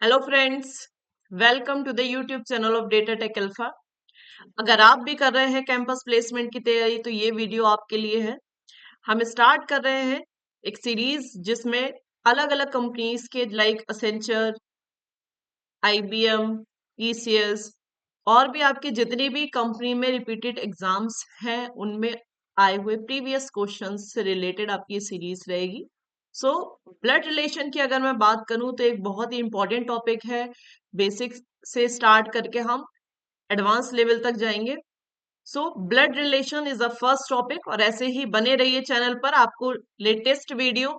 Hello friends, welcome to the YouTube channel of data tech alpha. अगर आप भी कर रहे हैं कैंपस प्लेसमेंट की तैयारी तो ये वीडियो आपके लिए है। हम स्टार्ट कर रहे हैं एक सीरीज जिसमें अलग अलग कंपनीज के लाइक असेंचर, आईबीएम, ईसीएस और भी आपके जितनी भी कंपनी में रिपीटेड एग्जाम्स हैं उनमें आए हुए प्रीवियस क्वेश्चंस से रिलेटेड आपकी सीरीज रहेगी। सो ब्लड रिलेशन की अगर मैं बात करूं तो एक बहुत ही इंपॉर्टेंट टॉपिक है। बेसिक से स्टार्ट करके हम एडवांस लेवल तक जाएंगे। So blood relation is the first topic और ऐसे ही बने रहिए चैनल पर, आपको लेटेस्ट वीडियो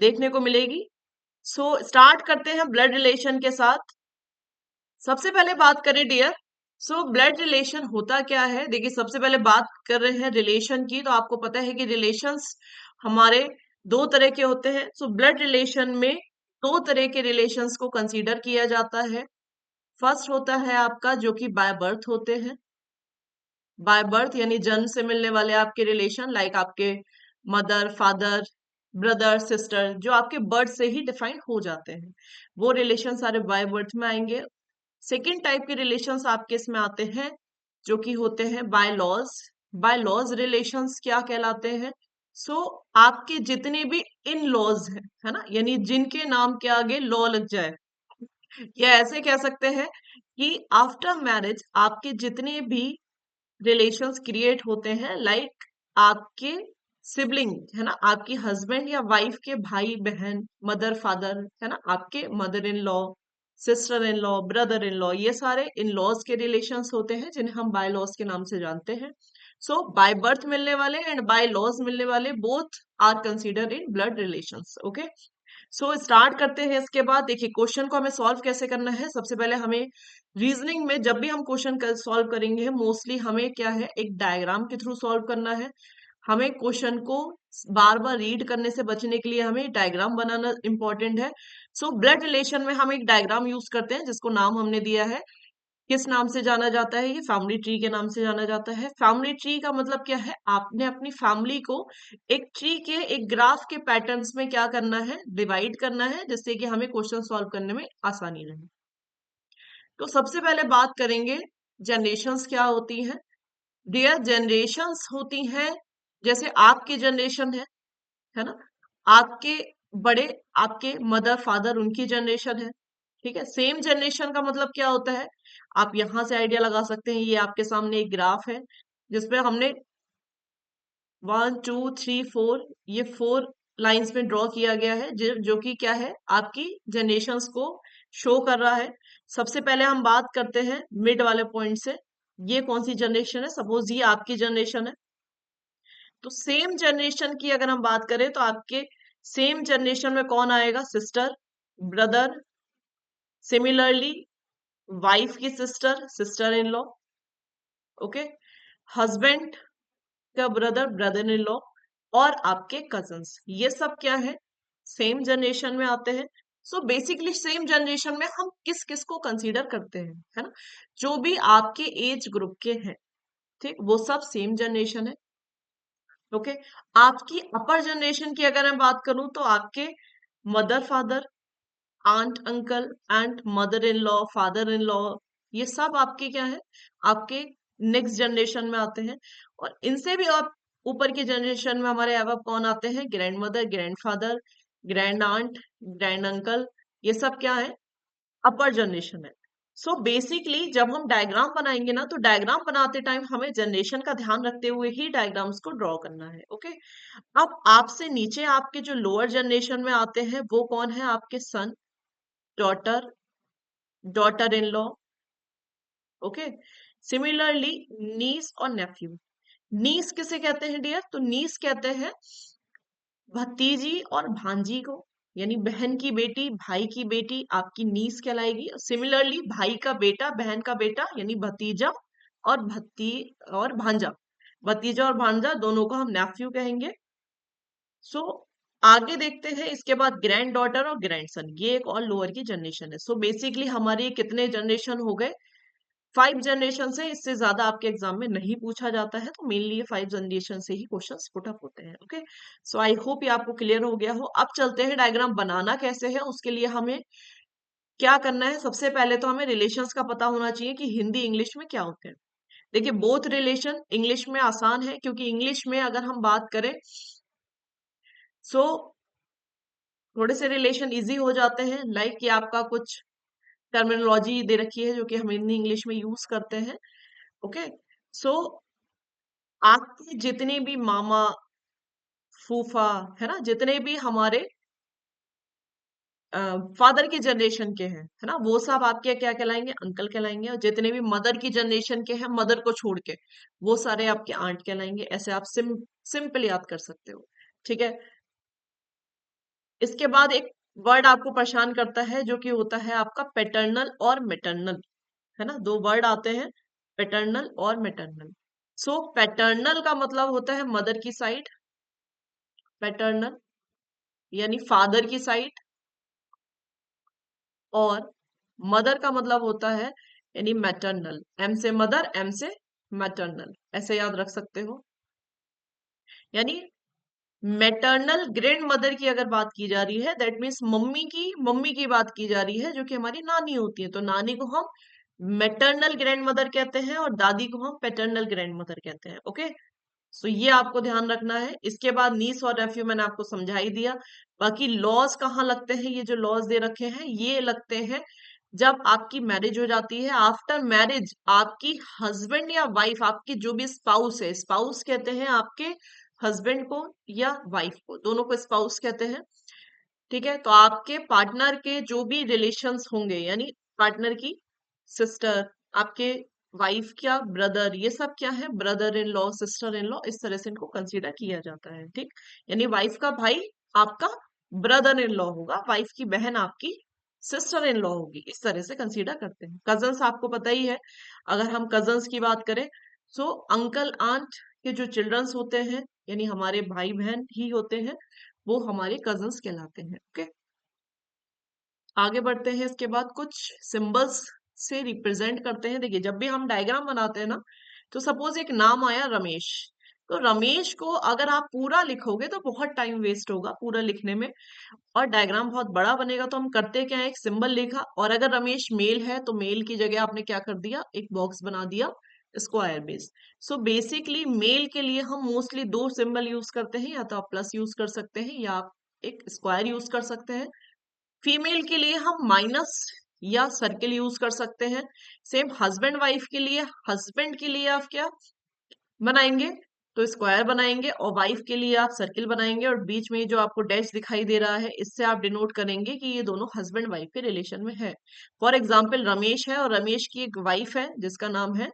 देखने को मिलेगी। सो स्टार्ट करते हैं ब्लड रिलेशन के साथ। सबसे पहले बात करें डियर, सो ब्लड रिलेशन होता क्या है। देखिए, सबसे पहले बात कर रहे हैं रिलेशन की, तो आपको पता है कि रिलेशंस हमारे दो तरह के होते हैं। सो ब्लड रिलेशन में दो तरह के रिलेशंस को कंसीडर किया जाता है। फर्स्ट होता है आपका जो कि बाय बर्थ होते हैं। बाय बर्थ यानी जन्म से मिलने वाले आपके रिलेशन, लाइक आपके मदर, फादर, ब्रदर, सिस्टर, जो आपके बर्थ से ही डिफाइन हो जाते हैं, वो रिलेशन सारे बाय बर्थ में आएंगे। सेकेंड टाइप के रिलेशंस आपके इसमें आते हैं जो कि होते हैं by laws. By laws relations क्या कहलाते हैं? सो आपके जितने भी इन लॉज हैं, है ना, यानी जिनके नाम के आगे लॉ लग जाए, या ऐसे कह सकते हैं कि आफ्टर मैरिज आपके जितने भी रिलेशंस क्रिएट होते हैं, लाइक आपके सिबलिंग, है ना, आपकी हस्बैंड या वाइफ के भाई बहन, मदर फादर, है ना, आपके mother in law, sister in law, brother in law, ये सारे इन लॉज के रिलेशंस होते हैं जिन्हें हम बाय लॉज के नाम से जानते हैं। सो बाय बर्थ मिलने वाले एंड बाय लॉज मिलने वाले both are consider in blood relations. Okay, so start करते हैं। इसके बाद देखिए, क्वेश्चन को हमें सॉल्व कैसे करना है। सबसे पहले हमें रीजनिंग में जब भी हम क्वेश्चन सॉल्व करेंगे, मोस्टली हमें क्या है, एक डायग्राम के थ्रू सॉल्व करना है। हमें क्वेश्चन को बार बार रीड करने से बचने के लिए हमें डायग्राम बनाना इंपॉर्टेंट है। सो ब्लड रिलेशन में हम एक डायग्राम यूज करते हैं जिसको नाम हमने दिया है, किस नाम से जाना जाता है? ये फैमिली ट्री के नाम से जाना जाता है। फैमिली ट्री का मतलब क्या है? आपने अपनी फैमिली को एक ट्री के, एक ग्राफ के पैटर्न्स में क्या करना है, डिवाइड करना है, जिससे कि हमें क्वेश्चन सॉल्व करने में आसानी रहे। तो सबसे पहले बात करेंगे जनरेशंस क्या होती हैं। डियर, जनरेशंस होती हैं जैसे आपकी जनरेशन है ना, आपके बड़े, आपके मदर फादर, उनकी जनरेशन है। ठीक है, सेम जनरेशन का मतलब क्या होता है, आप यहां से आइडिया लगा सकते हैं। ये आपके सामने एक ग्राफ है जिसपे हमने 1 2 3 4, ये 4 लाइंस में ड्रॉ किया गया है, जो कि क्या है, आपकी जनरेशंस को शो कर रहा है। सबसे पहले हम बात करते हैं मिड वाले पॉइंट से। ये कौन सी जनरेशन है? सपोज ये आपकी जनरेशन है। तो सेम जनरेशन की अगर हम बात करें तो आपके सेम जनरेशन में कौन आएगा? सिस्टर, ब्रदर, सिमिलरली वाइफ की sister, sister in law, okay, husband का ब्रदर, ब्रदर इन लॉ, और आपके कजन्स, ये सब क्या है, सेम जनरेशन में आते हैं। सो बेसिकली सेम जनरेशन में हम किस किस को कंसीडर करते हैं, है ना, जो भी आपके एज ग्रुप के हैं, ठीक, वो सब सेम जनरेशन है। ओके, आपकी अपर जनरेशन की अगर मैं बात करूं तो आपके mother father, aunt uncle, and mother in law, father in law, ये सब आपके क्या है, आपके नेक्स्ट जनरेशन में आते हैं। और इनसे भी आप ऊपर की जनरेशन में हमारे अब कौन आते हैं? Grandmother, grandfather, grand aunt, grand uncle, ये सब क्या है, अपर जनरेशन है। सो बेसिकली जब हम डायग्राम बनाएंगे ना, तो डायग्राम बनाते टाइम हमें जनरेशन का ध्यान रखते हुए ही डायग्राम्स को ड्रॉ करना है। ओके, अब आपसे नीचे आपके जो लोअर जनरेशन में आते हैं वो कौन है? आपके son, daughter, daughter in law, okay, similarly niece और नेफ्यू। नीस किसे कहते हैं डियर? तो नीस कहते हैं भतीजी और भांजी को, यानी बहन की बेटी, भाई की बेटी आपकी नीस कहलाएगी। सिमिलरली भाई का बेटा, बहन का बेटा, यानी भतीजा और भांजा, भतीजा और भांजा दोनों को हम नेफ्यू कहेंगे। सो आगे देखते हैं, इसके बाद ग्रैंड डॉटर और ग्रैंड सन, ये एक और लोअर की जनरेशन है। सो बेसिकली हमारे कितने जनरेशन हो गए? 5 जनरेशन से, इससे ज्यादा आपके एग्जाम में नहीं पूछा जाता है, तो मेनली ये 5 जनरेशन से ही क्वेश्चंस पुट अप होते हैं। ओके, सो आई होप ये आपको क्लियर हो गया हो। अब चलते हैं डायग्राम बनाना कैसे है, उसके लिए हमें क्या करना है, सबसे पहले तो हमें रिलेशंस का पता होना चाहिए कि हिंदी इंग्लिश में क्या होते हैं। देखिए बोथ रिलेशन इंग्लिश में आसान है, क्योंकि इंग्लिश में अगर हम बात करें सो थोड़े से रिलेशन इजी हो जाते हैं, लाइक कि आपका कुछ टर्मिनोलॉजी दे रखी है जो कि हम हिंदी इंग्लिश में यूज करते हैं। ओके, सो आपके जितने भी मामा फूफा है ना, जितने भी हमारे फादर की जनरेशन के हैं है ना, वो सब आपके क्या कहलाएंगे, अंकल कहलाएंगे। और जितने भी मदर की जनरेशन के हैं, मदर को छोड़ के, वो सारे आपके आंट कहलाएंगे। ऐसे आप सिंपल याद कर सकते हो। ठीक है, इसके बाद एक वर्ड आपको परेशान करता है जो कि होता है आपका पैटर्नल और मैटरनल, है ना, दो वर्ड आते हैं, पैटर्नल और मैटरनल। सो पैटर्नल का मतलब होता है मदर की साइड, पैटर्नल यानी फादर की साइड, और मदर का मतलब होता है यानी मैटरनल, एम से मदर, एम से मैटरनल, ऐसे याद रख सकते हो। यानी मैटरनल ग्रैंड मदर की अगर बात की जा रही है, दैट मीन्स मम्मी की बात की जा रही है, जो कि हमारी नानी होती है, तो नानी को हम मैटरनल ग्रैंड मदर कहते हैं और दादी को हम पैटर्नल ग्रैंड मदर कहते हैं। ओके, सो ये आपको ध्यान रखना है। इसके बाद नीस और रेफ्यू मैंने आपको समझा ही दिया। बाकी लॉज कहाँ लगते हैं, ये जो लॉज दे रखे हैं ये लगते हैं जब आपकी मैरिज हो जाती है। आफ्टर मैरिज आपकी हस्बैंड या वाइफ, आपकी जो भी स्पाउस है, स्पाउस कहते हैं आपके हस्बैंड को या वाइफ को, दोनों को स्पाउस कहते हैं। ठीक है, तो आपके पार्टनर के जो भी रिलेशंस होंगे, यानी पार्टनर की सिस्टर, आपके वाइफ का ब्रदर, ये सब क्या है, brother in law, sister in law, इस तरह से इनको कंसीडर किया जाता है। ठीक, यानी वाइफ का भाई आपका ब्रदर इन लॉ होगा, वाइफ की बहन आपकी सिस्टर इन लॉ होगी, इस तरह से कंसीडर करते हैं। कजन्स आपको पता ही है, अगर हम कजन्स की बात करें, सो अंकल आंट के जो चिल्ड्रंस होते हैं, यानी हमारे भाई बहन ही होते हैं, वो हमारे कजन्स कहलाते हैं। ओके, आगे बढ़ते हैं। इसके बाद कुछ सिंबल्स से रिप्रेजेंट करते हैं। देखिए जब भी हम डायग्राम बनाते हैं ना, तो सपोज एक नाम आया रमेश, तो रमेश को अगर आप पूरा लिखोगे तो बहुत टाइम वेस्ट होगा पूरा लिखने में, और डायग्राम बहुत बड़ा बनेगा। तो हम करते क्या है, एक सिंबल लिखा, और अगर रमेश मेल है तो मेल की जगह आपने क्या कर दिया, एक बॉक्स बना दिया square base. So basically mail के लिए हम मोस्टली दो सिंबल यूज करते हैं, या तो आप प्लस यूज कर सकते हैं या आप एक स्क्वायर यूज कर सकते हैं। फीमेल के लिए हम माइनस या सर्किल यूज कर सकते हैं। सेम हस्बैंड वाइफ के लिए, हस्बैंड के लिए आप क्या बनाएंगे, तो स्क्वायर बनाएंगे, और वाइफ के लिए आप सर्किल बनाएंगे, और बीच में जो आपको डैश दिखाई दे रहा है, इससे आप डिनोट करेंगे कि ये दोनों हस्बैंड वाइफ के रिलेशन में है। फॉर एग्जाम्पल रमेश है और रमेश की एक वाइफ है जिसका नाम है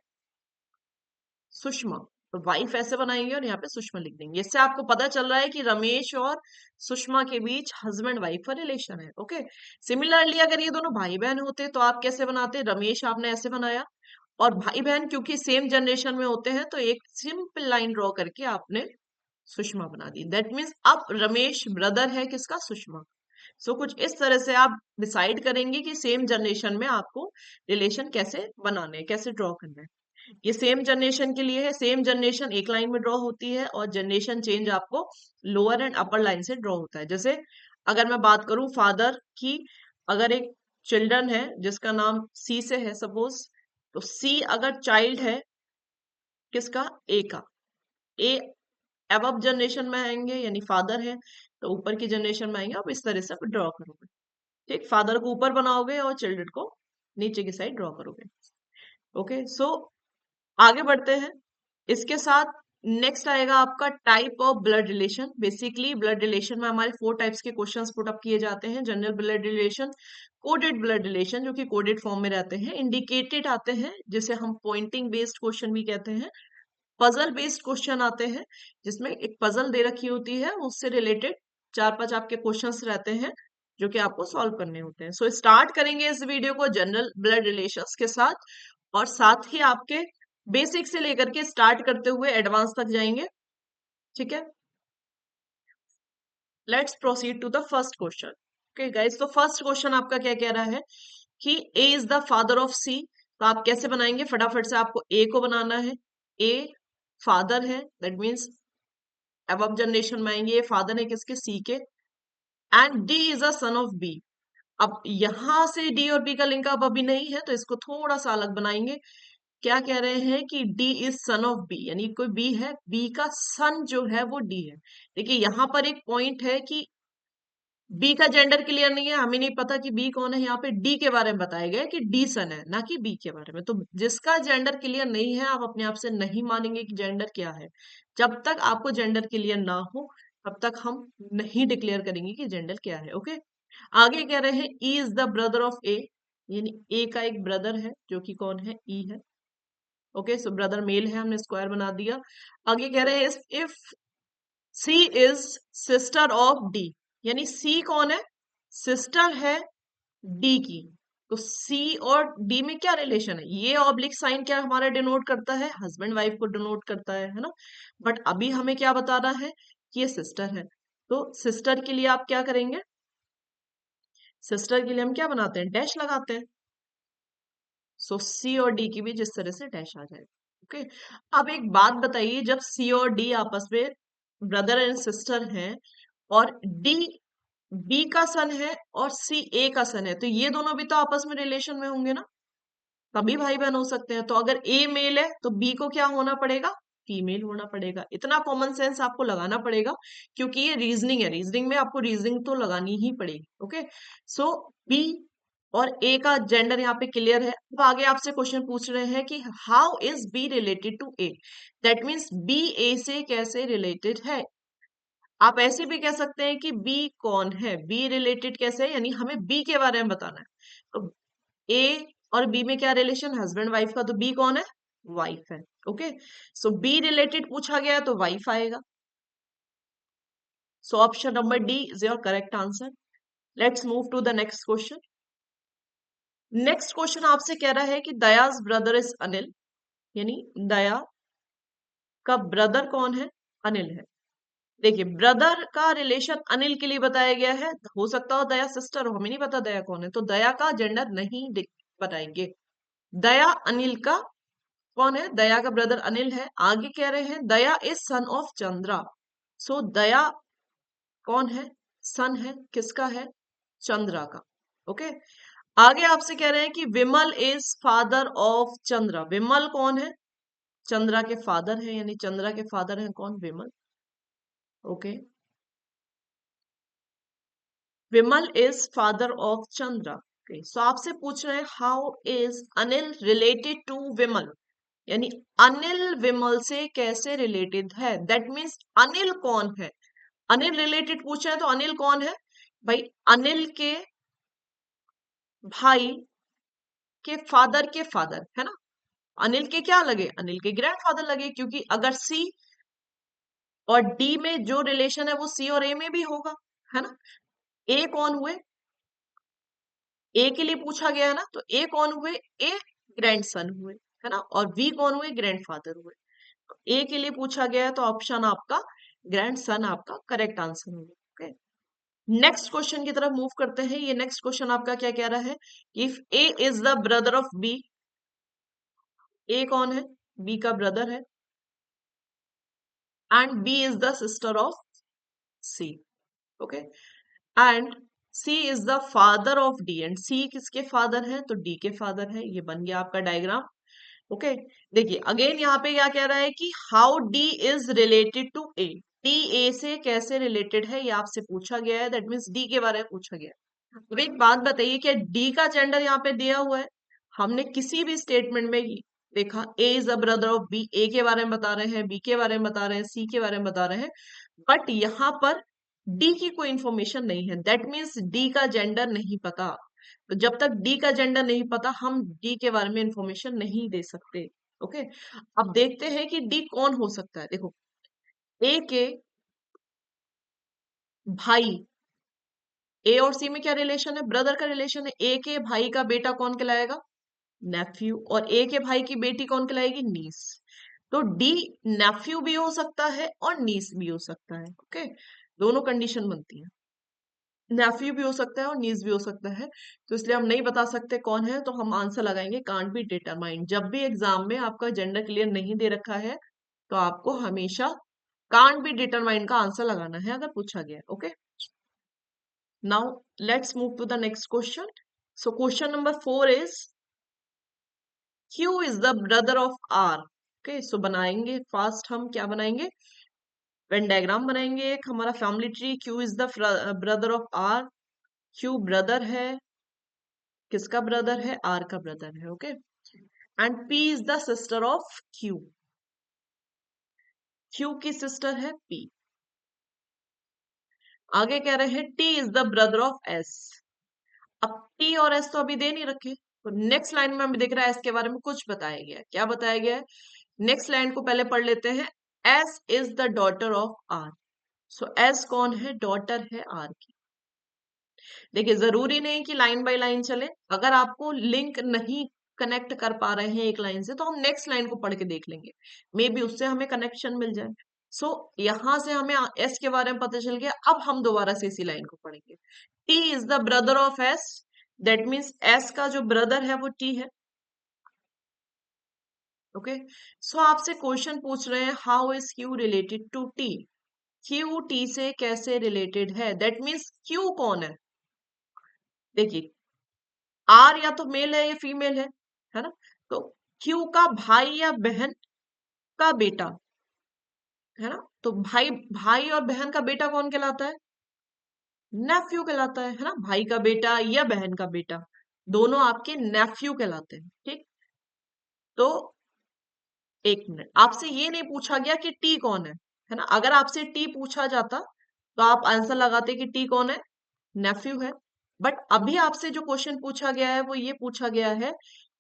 सुषमा, तो वाइफ ऐसे बनाएंगे और यहाँ पे सुषमा लिख देंगे। इससे आपको पता चल रहा है कि रमेश और सुषमा के बीच हस्बैंड वाइफ का रिलेशन है। ओके, सिमिलरली अगर ये दोनों भाई बहन होते तो आप कैसे बनाते, रमेश आपने ऐसे बनाया, और भाई बहन क्योंकि सेम जनरेशन में होते हैं तो एक सिंपल लाइन ड्रॉ करके आपने सुषमा बना दी। दैट मीन्स अब रमेश ब्रदर है किसका, सुषमा। सो कुछ इस तरह से आप डिसाइड करेंगे कि सेम जनरेशन में आपको रिलेशन कैसे बनाने हैं, कैसे ड्रॉ करना है। ये सेम जनरेशन के लिए है, सेम जनरेशन एक लाइन में ड्रॉ होती है, और जनरेशन चेंज आपको लोअर एंड अपर लाइन से ड्रॉ होता है। जैसे अगर मैं बात करूं फादर की, अगर एक चिल्ड्रन है जिसका नाम सी से है सपोज, तो सी अगर चाइल्ड है किसका, ए का, ए अब जनरेशन में आएंगे, यानी फादर है तो ऊपर की जनरेशन में आएंगे। आप इस तरह से ड्रॉ करोगे। ठीक, फादर को ऊपर बनाओगे और चिल्ड्रन को नीचे की साइड ड्रॉ करोगे। ओके, सो आगे बढ़ते हैं। इसके साथ नेक्स्ट आएगा आपका type of blood relation. Basically blood relation में हमारे 4 टाइप्स के क्वेश्चंस पुट अप किए जाते हैं। General blood relation, coded blood relation जो कि कोडेड फॉर्म में रहते हैं, इंडिकेटेड आते हैं जिसे हम पॉइंटिंग बेस्ड क्वेश्चन भी कहते हैं, पजल बेस्ड क्वेश्चन आते हैं जिसमें एक पजल दे रखी होती है, उससे रिलेटेड 4-5 आपके क्वेश्चंस रहते हैं जो कि आपको सॉल्व करने होते हैं। सो स्टार्ट करेंगे इस वीडियो को जनरल ब्लड रिलेशंस के साथ, और साथ ही आपके बेसिक से लेकर के स्टार्ट करते हुए एडवांस तक जाएंगे। ठीक है, let's proceed to the first question. Okay guys, तो फर्स्ट क्वेश्चन आपका क्या कह रहा है कि A is the father of C. तो आप कैसे बनाएंगे, फटाफट से आपको ए को बनाना है। ए फादर है, दैट मीन्स अब जनरेशन में आएंगे, ये फादर है किसके, सी के, and D is a son of B. अब यहां से डी और बी का लिंक अब अभी नहीं है, तो इसको थोड़ा सा अलग बनाएंगे। क्या कह रहे हैं कि D is son of B, यानी कोई बी है, बी का सन जो है वो डी है। देखिए यहां पर एक पॉइंट है कि बी का जेंडर क्लियर नहीं है, हमें नहीं पता कि बी कौन है। यहाँ पे डी के बारे में बताया गया है कि डी सन है, ना कि बी के बारे में। तो जिसका जेंडर क्लियर नहीं है, आप अपने आप से नहीं मानेंगे कि जेंडर क्या है। जब तक आपको जेंडर क्लियर ना हो, तब तक हम नहीं डिक्लेयर करेंगे कि जेंडर क्या है। ओके, आगे कह रहे हैं E is the brother of A, यानी ए का एक ब्रदर है जो कि कौन है, ई है। ओके, सो ब्रदर मेल है, हमने स्क्वायर बना दिया। आगे कह रहे हैं if C is sister of D, यानी सी कौन है, सिस्टर है डी की। तो सी और डी में क्या रिलेशन है, ये ऑब्लिक साइन क्या हमारा डिनोट करता है, हस्बैंड वाइफ को डिनोट करता है ना। बट अभी हमें क्या बताना है कि ये सिस्टर है। तो सिस्टर के लिए आप क्या करेंगे, सिस्टर के लिए हम क्या बनाते हैं, डैश लगाते हैं। सो सी और डी की भी जिस तरह से डैश आ जाए। ओके, अब एक बात बताइए, जब सी और डी आपस में ब्रदर एंड सिस्टर हैं, और डी बी का सन है और सी ए का सन है, तो ये दोनों भी तो आपस में रिलेशन में होंगे ना, तभी भाई बहन हो सकते हैं। तो अगर ए मेल है तो बी को क्या होना पड़ेगा, फीमेल होना पड़ेगा। इतना कॉमन सेंस आपको लगाना पड़ेगा, क्योंकि ये रीजनिंग है, रीजनिंग में आपको रीजनिंग तो लगानी ही पड़ेगी। ओके, सो बी और ए का जेंडर यहाँ पे क्लियर है। अब आगे आपसे क्वेश्चन पूछ रहे हैं कि how is B related to A, that means B A से कैसे रिलेटेड है। आप ऐसे भी कह सकते हैं कि बी कौन है, बी रिलेटेड कैसे है, यानी हमें बी के बारे में बताना है। तो ए और बी में क्या रिलेशन, हस्बैंड वाइफ का, तो बी कौन है, वाइफ है। ओके, सो बी रिलेटेड पूछा गया है तो वाइफ आएगा। So option number D is your correct answer. Let's move to the next question. Next question आपसे कह रहा है कि दयाज ब्रदर इज अनिल, यानी दया का ब्रदर कौन है, अनिल है। देखिए ब्रदर का रिलेशन अनिल के लिए बताया गया है, हो सकता हो दया सिस्टर हो, हमें नहीं पता दया कौन है, तो दया का जेंडर नहीं बताएंगे। दया अनिल का कौन है, दया का ब्रदर अनिल है। आगे कह रहे हैं दया इज सन ऑफ चंद्रा, सो दया कौन है, सन है किसका है, चंद्रा का। ओके, आगे आपसे कह रहे हैं कि विमल इज फादर ऑफ चंद्रा, विमल कौन है, चंद्रा के फादर है, यानी चंद्रा के फादर है कौन, Vimal. Okay, Vimal is father of Chandra. Okay, so आपसे पूछ रहे हैं how is Anil related to Vimal, यानी अनिल विमल से कैसे रिलेटेड है। दैट मीन्स अनिल कौन है, अनिल रिलेटेड पूछा है तो अनिल कौन है भाई, अनिल के भाई के फादर है ना। अनिल के क्या लगे, अनिल के ग्रैंडफादर लगे, क्योंकि अगर सी और डी में जो रिलेशन है वो सी और ए में भी होगा, है ना। ए कौन हुए, ए के लिए पूछा गया है ना, तो ए कौन हुए, ए ग्रैंडसन हुए, है ना, और वी कौन हुए, ग्रैंडफादर हुए। तो ए के लिए पूछा गया है तो ऑप्शन आपका ग्रैंडसन आपका करेक्ट आंसर होगा। ओके, नेक्स्ट क्वेश्चन की तरफ मूव करते हैं। ये नेक्स्ट क्वेश्चन आपका क्या कह रहा है, if A is the brother of B, A कौन है, बी का ब्रदर है, and B is the sister of C. Okay, and C is the father of D, and C किसके फादर है, तो डी के फादर है। ये बन गया आपका डायग्राम। ओके, देखिए अगेन यहाँ पे क्या कह रहा है कि how D is related to A, D A से कैसे रिलेटेड है, ये आपसे पूछा गया है, दैट मीन्स डी के बारे में पूछा गया है। अब एक बात बताइए, क्या डी का जेंडर यहाँ पे दिया हुआ है, हमने किसी भी स्टेटमेंट में देखा A is a brother of B, A के बारे में बता रहे हैं, बी के बारे में बता रहे हैं, सी के बारे में बता रहे हैं, बट यहाँ पर डी की कोई इंफॉर्मेशन नहीं है, दैट मीन्स डी का जेंडर नहीं पता। तो जब तक डी का जेंडर नहीं पता, हम डी के बारे में इंफॉर्मेशन नहीं दे सकते। ओके, अब देखते हैं कि डी कौन हो सकता है। देखो ए के भाई, ए और सी में क्या रिलेशन है, ब्रदर का रिलेशन है, ए के भाई का बेटा कौन कहलाएगा, नेफ्यू, और ए के भाई की बेटी कौन कहलाएगी, नीस। तो डी नेफ्यू भी हो सकता है और नीस भी हो सकता है। ओके, दोनों कंडीशन बनती है, नेफ्यू भी हो सकता है और नीस भी हो सकता है। तो इसलिए हम नहीं बता सकते कौन है, तो हम आंसर लगाएंगे कांट बी डिटरमाइंड। जब भी एग्जाम में आपका जेंडर क्लियर नहीं दे रखा है, तो आपको हमेशा कांट बी डिटरमाइंड का आंसर लगाना है अगर पूछा गया। Okay, Now let's move to the next question. So question number 4 is Q is the brother of R. Okay, so बनाएंगे फास्ट, हम क्या बनाएंगे, वेन डायग्राम बनाएंगे एक हमारा family tree. Q is the brother of R. Q brother है, किसका brother है, R का ब्रदर है. Okay, and P is the sister of Q. Q की सिस्टर है P. आगे कह रहे हैं T is the brother of S. अब T और S तो अभी दे नहीं रखे, तो नेक्स्ट लाइन में हमें दिख रहा है S के बारे में कुछ बताया गया है. क्या बताया गया है, नेक्स्ट लाइन को पहले पढ़ लेते हैं. S is the daughter of R. So S कौन है, डॉटर है R की. देखिए जरूरी नहीं कि लाइन बाय लाइन चले, अगर आपको लिंक नहीं कनेक्ट कर पा रहे हैं एक लाइन से, तो हम नेक्स्ट लाइन को पढ़ के देख लेंगे, मे बी उससे हमें कनेक्शन मिल जाए. सो यहां से हमें एस के बारे में पता चल गया. अब हम दोबारा से इसी लाइन को पढ़ेंगे. T is the brother of S. That means S का जो ब्रदर है वो टी है. ओके, सो आपसे क्वेश्चन पूछ रहे हैं how is Q related to T. Q T से कैसे रिलेटेड है, दैट मीन्स क्यू कौन है. देखिए आर या तो मेल है या फीमेल है ना. तो क्यू का भाई या बहन का बेटा है ना. तो भाई भाई और बहन का बेटा कौन कहलाता है, नेफ्यू कहलाता है ना. भाई का बेटा या बहन का बेटा दोनों आपके नेफ्यू कहलाते हैं. ठीक, तो एक मिनट, आपसे ये नहीं पूछा गया कि टी कौन है ना. अगर आपसे टी पूछा जाता तो आप आंसर लगाते कि टी कौन है, नेफ्यू है. बट अभी आपसे जो क्वेश्चन पूछा गया है वो ये पूछा गया है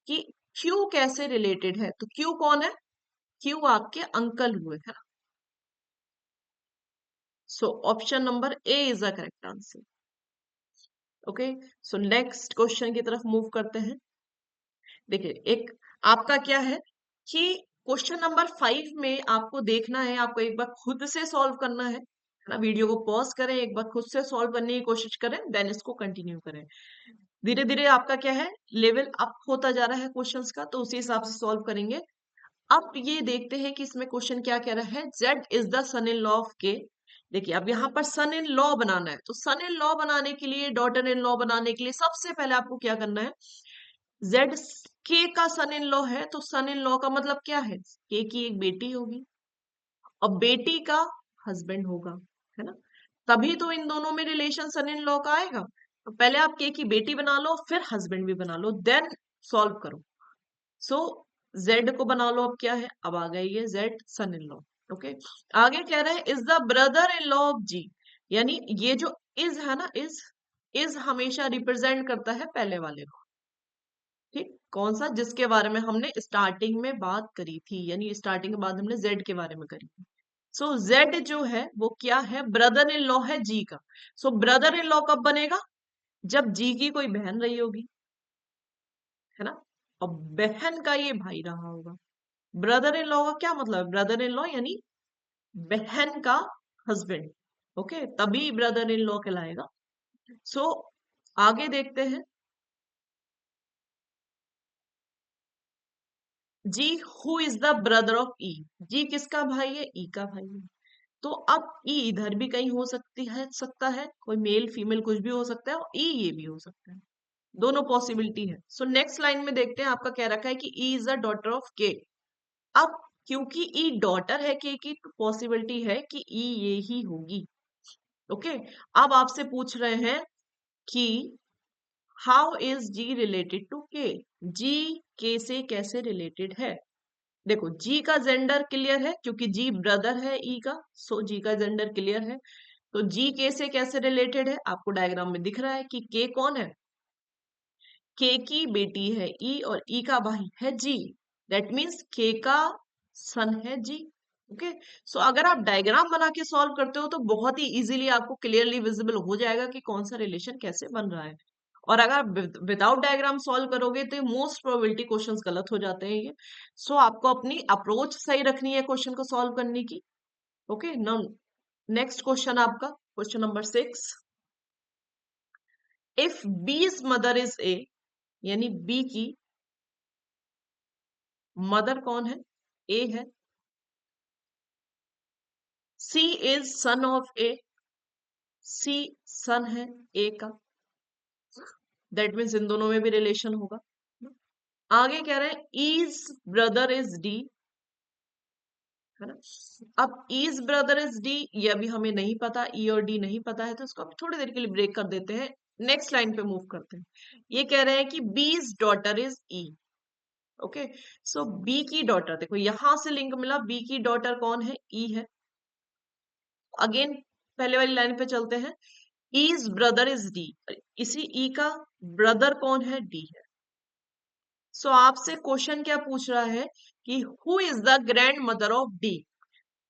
कि क्यू कैसे रिलेटेड है. तो क्यू कौन है, क्यू आपके अंकल हुए है ना. सो option number A is the correct answer. Okay, so next question की तरफ मूव करते हैं. देखिए एक आपका क्या है कि क्वेश्चन नंबर 5 में आपको देखना है, आपको एक बार खुद से सॉल्व करना है ना. वीडियो को पॉज करें, एक बार खुद से सॉल्व करने की कोशिश करें, देन इसको कंटिन्यू करें. धीरे धीरे आपका क्या है, लेवल अप होता जा रहा है क्वेश्चंस का, तो उसी हिसाब से सॉल्व करेंगे. अब ये देखते हैं कि इसमें क्वेश्चन क्या कह रहा है. Z is the son in law of K. देखिए अब यहाँ पर सन इन लॉ बनाना है, तो सन इन लॉ बनाने के लिए, डॉटर इन लॉ बनाने के लिए सबसे पहले आपको क्या करना है, जेड के का सन इन लॉ है, तो सन इन लॉ का मतलब क्या है, के की एक बेटी होगी और बेटी का हस्बैंड होगा, है ना. तभी तो इन दोनों में रिलेशन सन इन लॉ का आएगा. तो पहले आप के की बेटी बना लो, फिर हस्बैंड भी बना लो, देन सॉल्व करो. सो जेड को बना लो. अब क्या है, अब आ गई ये Z son in law. Okay, आगे कह रहे हैं is the brother in law of G. यानी ये जो इज है ना, इज हमेशा रिप्रेजेंट करता है पहले वाले को. ठीक, कौन सा, जिसके बारे में हमने स्टार्टिंग में बात करी थी, यानी स्टार्टिंग के बाद हमने जेड के बारे में करी थी. सो जेड जो है वो क्या है, ब्रदर इन लॉ है जी का. सो ब्रदर इन लॉ कब बनेगा, जब जी की कोई बहन रही होगी, है ना, और बहन का ये भाई रहा होगा. ब्रदर इन लॉ का क्या मतलब है, ब्रदर इन लॉ यानी बहन का हस्बैंड. ओके, तभी ब्रदर इन लॉ कहलाएगा. सो आगे देखते हैं. G who is the brother of E. G किसका भाई है, ई का भाई है. तो अब ई इधर भी कहीं हो सकता है, कोई मेल फीमेल कुछ भी हो सकता है, और ई ये भी हो सकता है. दोनों पॉसिबिलिटी है. सो नेक्स्ट लाइन में देखते हैं, आपका कह रखा है कि ई इज द डॉटर ऑफ के. अब क्योंकि ई डॉटर है के की, तो पॉसिबिलिटी है कि ई ये ही होगी. ओके, अब आपसे पूछ रहे हैं कि how is G related to K. G के से कैसे रिलेटेड है. देखो जी का जेंडर क्लियर है, क्योंकि जी ब्रदर है ई का, सो जी का जेंडर क्लियर है. तो जी के से कैसे रिलेटेड है, आपको डायग्राम में दिख रहा है कि के कौन है, के की बेटी है ई, और ई का भाई है जी. दैट मीन्स के का सन है जी. ओके, सो अगर आप डायग्राम बना के सॉल्व करते हो तो बहुत ही इजीली आपको क्लियरली विजिबल हो जाएगा कि कौन सा रिलेशन कैसे बन रहा है. और अगर विदाउट डायग्राम सॉल्व करोगे तो मोस्ट प्रोबेबिलिटी क्वेश्चंस गलत हो जाते हैं ये. सो आपको अपनी अप्रोच सही रखनी है क्वेश्चन को सॉल्व करने की. ओके, नाउ नेक्स्ट क्वेश्चन आपका क्वेश्चन नंबर 6. इफ बीज मदर इज ए, यानी बी की मदर कौन है, ए है. सी इज सन ऑफ ए. सी सन है ए का, दैट मीन्स इन दोनों में भी रिलेशन होगा। आगे कह रहे हैं इज ब्रदर इज डी, है ना। अब इज ब्रदर इज डी ये अभी हमें नहीं पता, ई और डी नहीं पता है, तो इसको हम थोड़ी देर के लिए ब्रेक कर देते हैं, नेक्स्ट लाइन पे मूव करते हैं। ये कह रहे हैं कि B's daughter is E. Okay, so B की डॉटर, देखो यहां से लिंक मिला, बी की डॉटर कौन है, ई है। अगेन पहले वाली लाइन पे चलते हैं, इज ब्रदर इज डी, इसी ई का ब्रदर कौन है, डी है। सो आपसे क्वेश्चन क्या पूछ रहा है कि who is the grand mother of D,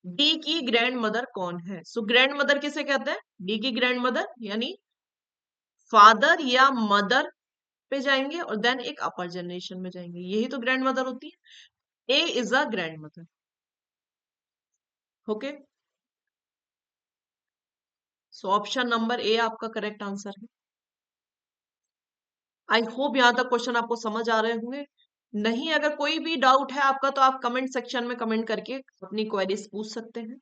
D की ग्रैंड मदर कौन है। सो ग्रैंड मदर किसे कहते हैं, डी की ग्रैंड मदर, यानी फादर या मदर पे जाएंगे और देन एक अपर जनरेशन में जाएंगे, यही तो ग्रैंड मदर होती है। A is a grandmother. Okay, so option number A आपका करेक्ट आंसर है। आई होप यहां तक क्वेश्चन आपको समझ आ रहे होंगे। नहीं, अगर कोई भी डाउट है आपका तो आप कमेंट सेक्शन में कमेंट करके अपनी क्वेरीज पूछ सकते हैं।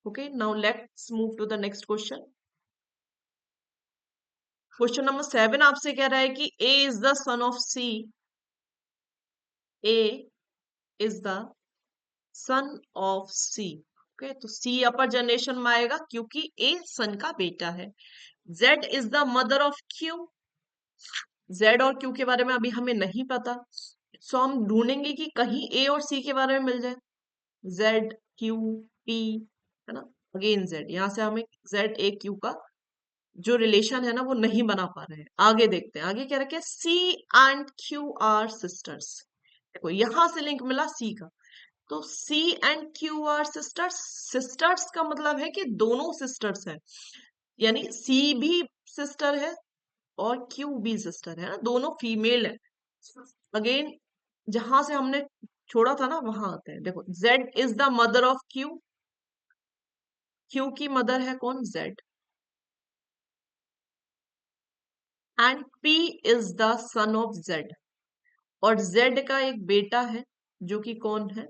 Okay, now let's move to the next question. Question number 7 आपसे कह रहा है कि A is the son of C, A is the son of C. Okay, तो सी अपर जनरेशन में आएगा क्योंकि ए सन का बेटा है। Z is the mother of Q, Z और क्यू के बारे में अभी हमें नहीं पता, सो हम ढूंढेंगे कि कहीं ए और सी के बारे में मिल जाए। जेड क्यू पी, है ना, अगेन जेड, यहां से हमें जेड ए क्यू का जो रिलेशन है ना वो नहीं बना पा रहे हैं। आगे देखते हैं, आगे क्या रखे, C and Q are sisters. देखो यहां से लिंक मिला सी का, तो C and Q are sisters, sisters का मतलब है कि दोनों सिस्टर्स हैं, यानी सी भी सिस्टर है और क्यू भी सिस्टर है ना, दोनों फीमेल है। अगेन जहां से हमने छोड़ा था ना वहां आते हैं। देखो Z is the mother of Q, Q की मदर है कौन, Z, and P is the son of Z, और जेड का एक बेटा है जो कि कौन है,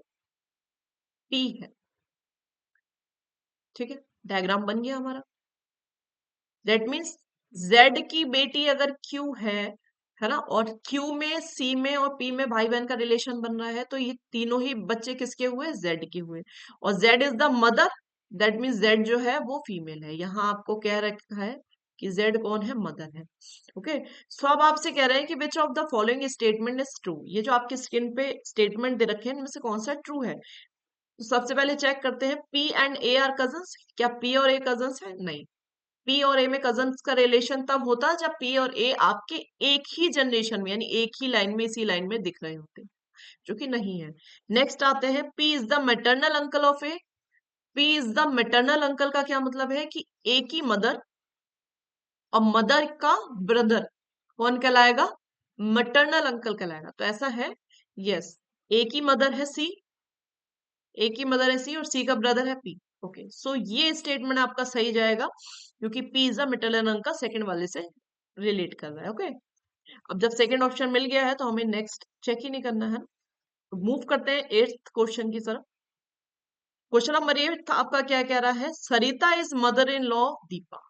पी है। ठीक है, डायग्राम बन गया हमारा। दैट मीन्स जेड की बेटी अगर क्यू है ना, और क्यू में सी में और पी में भाई बहन का रिलेशन बन रहा है, तो ये तीनों ही बच्चे किसके हुए, जेड के हुए। और Z is the mother, that means Z जो है वो फीमेल है, यहाँ आपको कह रखा है कि जेड कौन है, मदर है। ओके, सो अब आपसे कह रहे हैं कि which of the following statement is true, ये जो आपकी स्क्रीन पे स्टेटमेंट दे रखे हैं इनमें से कौन सा ट्रू है। तो सबसे पहले चेक करते हैं, P and A R cousins, क्या पी और ए कजन्स है, नहीं। पी और ए में कजन्स का रिलेशन तब होता है जब पी और ए आपके एक ही जनरेशन में, यानी एक ही लाइन में, इसी लाइन में दिख रहे होते हैं, जो कि नहीं है। नेक्स्ट आते हैं, P is the maternal uncle of A, P is the maternal uncle का क्या मतलब है कि ए की मदर और मदर का ब्रदर कौन कहलाएगा, मैटरनल अंकल कहलाएगा, तो ऐसा है। यस, ए की मदर है सी, ए की मदर है सी और सी का ब्रदर है पी। ओके, सो ये स्टेटमेंट आपका सही जाएगा क्योंकि P is the maternal uncle second वाले से रिलेट कर रहा है। ओके, अब जब सेकंड ऑप्शन मिल गया है तो हमें नेक्स्ट चेक ही नहीं करना है, तो मूव करते हैं एट्थ क्वेश्चन की तरफ। क्वेश्चन नंबर 8 आपका क्या कह रहा है, Sarita is mother in law of Deepa.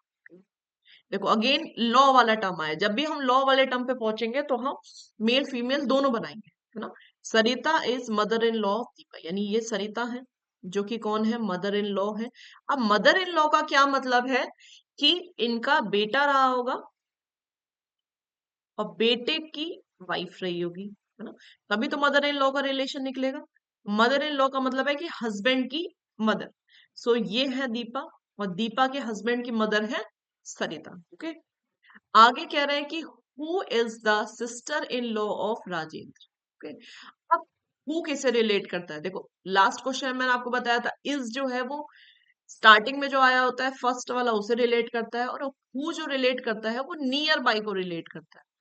देखो अगेन लॉ वाला टर्म आया, जब भी हम लॉ वाले टर्म पे पहुंचेंगे तो हम मेल फीमेल दोनों बनाएंगे, है ना। Sarita is mother in law of Deepa, यानी ये सरिता है जो कि कौन है, मदर इन लॉ है। अब मदर इन लॉ का क्या मतलब है कि इनका बेटा रहा होगा और बेटे की वाइफ रही होगी, है ना, तभी तो मदर इन लॉ का रिलेशन निकलेगा। मदर इन लॉ का मतलब है कि हस्बैंड की मदर, सो ये है दीपा, और दीपा के हस्बैंड की मदर है सरिता। ओके, आगे कह रहे हैं कि who is the sister in law of Rajendra. Okay, अब हु किसे रिलेट करता है, देखो लास्ट क्वेश्चन में मैंने आपको बताया था, इज जो है वो स्टार्टिंग में जो आया होता है फर्स्ट वाला उसे रिलेट करता है, और हु जो रिलेट करता है वो नियर बाय को रिलेट करता है।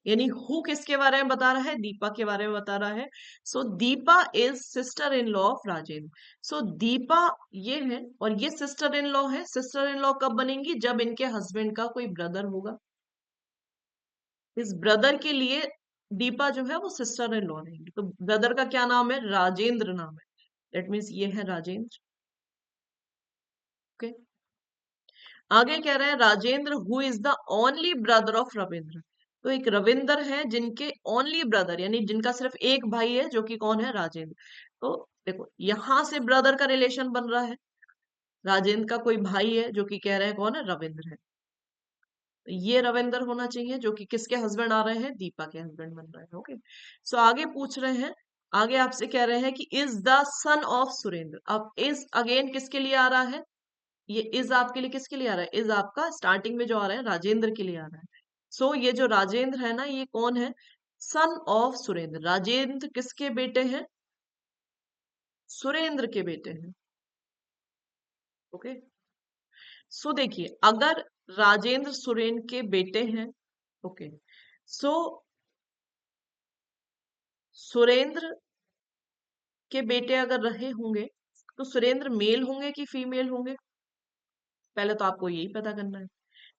यानी हु किसके बारे में बता रहा है, दीपा के बारे में बता रहा है। So Deepa is sister in law of Rajendra, so Deepa ये है और ये सिस्टर इन लॉ है। सिस्टर इन लॉ कब बनेंगी, जब इनके हस्बैंड का कोई ब्रदर होगा, इस ब्रदर के लिए दीपा जो है वो सिस्टर इन लॉ रहेंगी। तो ब्रदर का क्या नाम है, राजेंद्र नाम है, दैट मीन्स ये है राजेंद्र। ओके, आगे कह रहे हैं Rajendra who is the only brother of Ravindra. तो एक रविंद्र है जिनके ओनली ब्रदर यानी जिनका सिर्फ एक भाई है जो कि कौन है, राजेंद्र। तो देखो यहां से ब्रदर का रिलेशन बन रहा है, राजेंद्र का कोई भाई है जो कि कह रहे हैं कौन है, रविंद्र है। तो ये रविंद्र होना चाहिए जो कि किसके हस्बैंड आ रहे हैं, दीपा के हस्बैंड बन रहे हैं। ओके, सो आगे पूछ रहे हैं, आगे आपसे कह रहे हैं कि is the son of Surendra. अब इज अगेन किसके लिए आ रहा है, ये इज आपके लिए किसके लिए आ रहा है, इज आपका स्टार्टिंग में जो आ रहा है राजेंद्र के लिए आ रहा है। सो ये जो राजेंद्र है ना, ये कौन है, सन ऑफ सुरेंद्र। राजेंद्र किसके बेटे हैं, सुरेंद्र के बेटे हैं। ओके, सो देखिए अगर राजेंद्र सुरेंद्र के बेटे हैं, ओके, सो सुरेंद्र के बेटे अगर रहे होंगे तो सुरेंद्र मेल होंगे कि फीमेल होंगे, पहले तो आपको यही पता करना है।